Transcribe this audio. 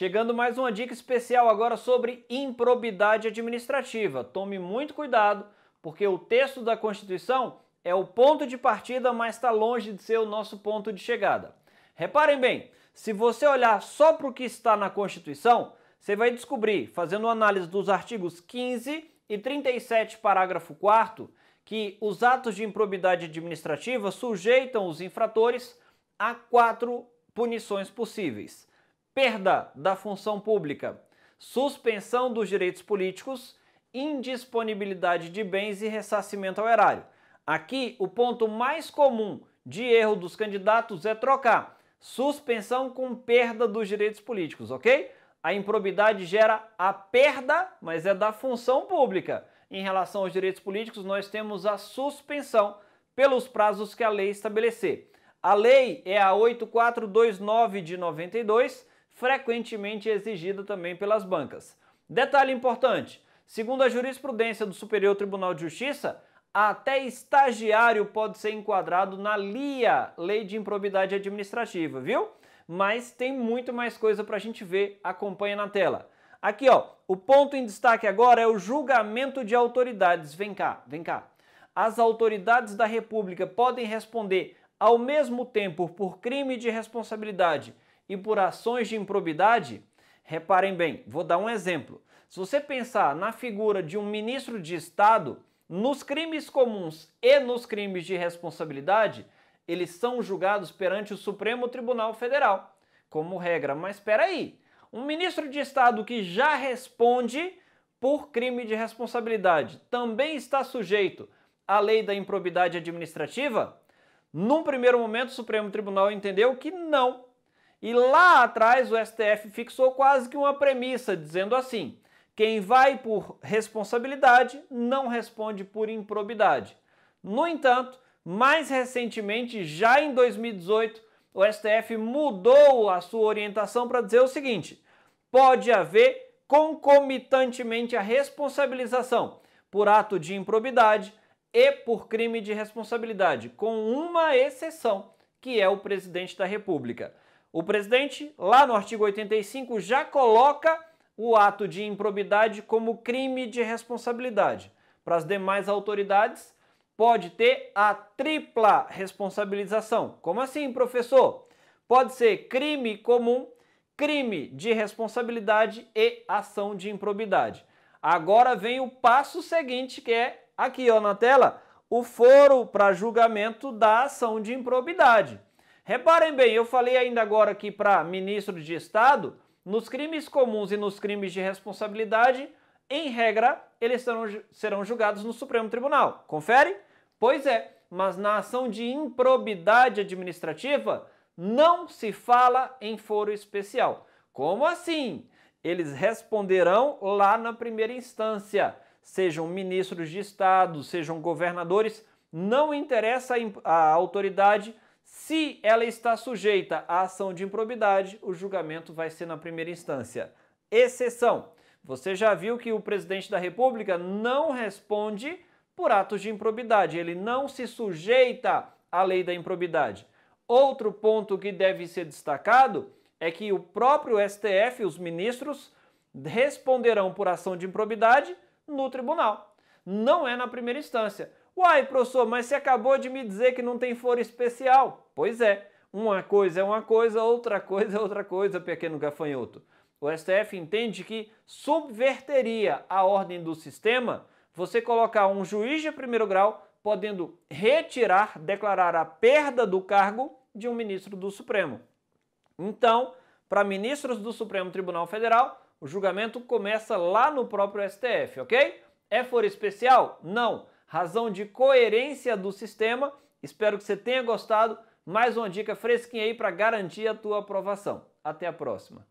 Chegando mais uma dica especial agora sobre improbidade administrativa. Tome muito cuidado, porque o texto da Constituição é o ponto de partida, mas está longe de ser o nosso ponto de chegada. Reparem bem, se você olhar só para o que está na Constituição, você vai descobrir, fazendo análise dos artigos 15 e 37, parágrafo 4º, que os atos de improbidade administrativa sujeitam os infratores a 4 punições possíveis: perda da função pública, suspensão dos direitos políticos, indisponibilidade de bens e ressarcimento ao erário. Aqui, o ponto mais comum de erro dos candidatos é trocar suspensão com perda dos direitos políticos, ok? A improbidade gera a perda, mas é da função pública. Em relação aos direitos políticos, nós temos a suspensão pelos prazos que a lei estabelecer. A lei é a 8429 de 92, frequentemente exigida também pelas bancas. Detalhe importante, segundo a jurisprudência do Superior Tribunal de Justiça, até estagiário pode ser enquadrado na LIA, Lei de Improbidade Administrativa, viu? Mas tem muito mais coisa para a gente ver, acompanha na tela. Aqui, ó, o ponto em destaque agora é o julgamento de autoridades. Vem cá, vem cá. As autoridades da República podem responder ao mesmo tempo por crime de responsabilidade e por ações de improbidade? Reparem bem, vou dar um exemplo. Se você pensar na figura de um ministro de Estado, nos crimes comuns e nos crimes de responsabilidade, eles são julgados perante o Supremo Tribunal Federal, como regra. Mas espera aí, um ministro de Estado que já responde por crime de responsabilidade também está sujeito à lei da improbidade administrativa? Num primeiro momento, o Supremo Tribunal entendeu que não. E lá atrás o STF fixou quase que uma premissa, dizendo assim: quem vai por responsabilidade não responde por improbidade. No entanto, mais recentemente, já em 2018, o STF mudou a sua orientação para dizer o seguinte: pode haver concomitantemente a responsabilização por ato de improbidade e por crime de responsabilidade, com uma exceção, que é o presidente da República. O presidente, lá no artigo 85, já coloca o ato de improbidade como crime de responsabilidade. Para as demais autoridades, pode ter a tripla responsabilização. Como assim, professor? Pode ser crime comum, crime de responsabilidade e ação de improbidade. Agora vem o passo seguinte, que é aqui, ó, na tela, o foro para julgamento da ação de improbidade. Reparem bem, eu falei ainda agora aqui para ministro de Estado, nos crimes comuns e nos crimes de responsabilidade, em regra, eles serão julgados no Supremo Tribunal. Confere? Pois é, mas na ação de improbidade administrativa não se fala em foro especial. Como assim? Eles responderão lá na primeira instância. Sejam ministros de Estado, sejam governadores, não interessa a autoridade. Se ela está sujeita à ação de improbidade, o julgamento vai ser na primeira instância. Exceção: você já viu que o presidente da República não responde por atos de improbidade, ele não se sujeita à lei da improbidade. Outro ponto que deve ser destacado é que o próprio STF, os ministros, responderão por ação de improbidade no tribunal. Não é na primeira instância. Uai, professor, mas você acabou de me dizer que não tem foro especial. Pois é, uma coisa é uma coisa, outra coisa é outra coisa, pequeno gafanhoto. O STF entende que subverteria a ordem do sistema você colocar um juiz de primeiro grau podendo retirar, declarar a perda do cargo de um ministro do Supremo. Então, para ministros do Supremo Tribunal Federal, o julgamento começa lá no próprio STF, ok? É foro especial? Não. Razão de coerência do sistema. Espero que você tenha gostado. Mais uma dica fresquinha aí para garantir a tua aprovação. Até a próxima.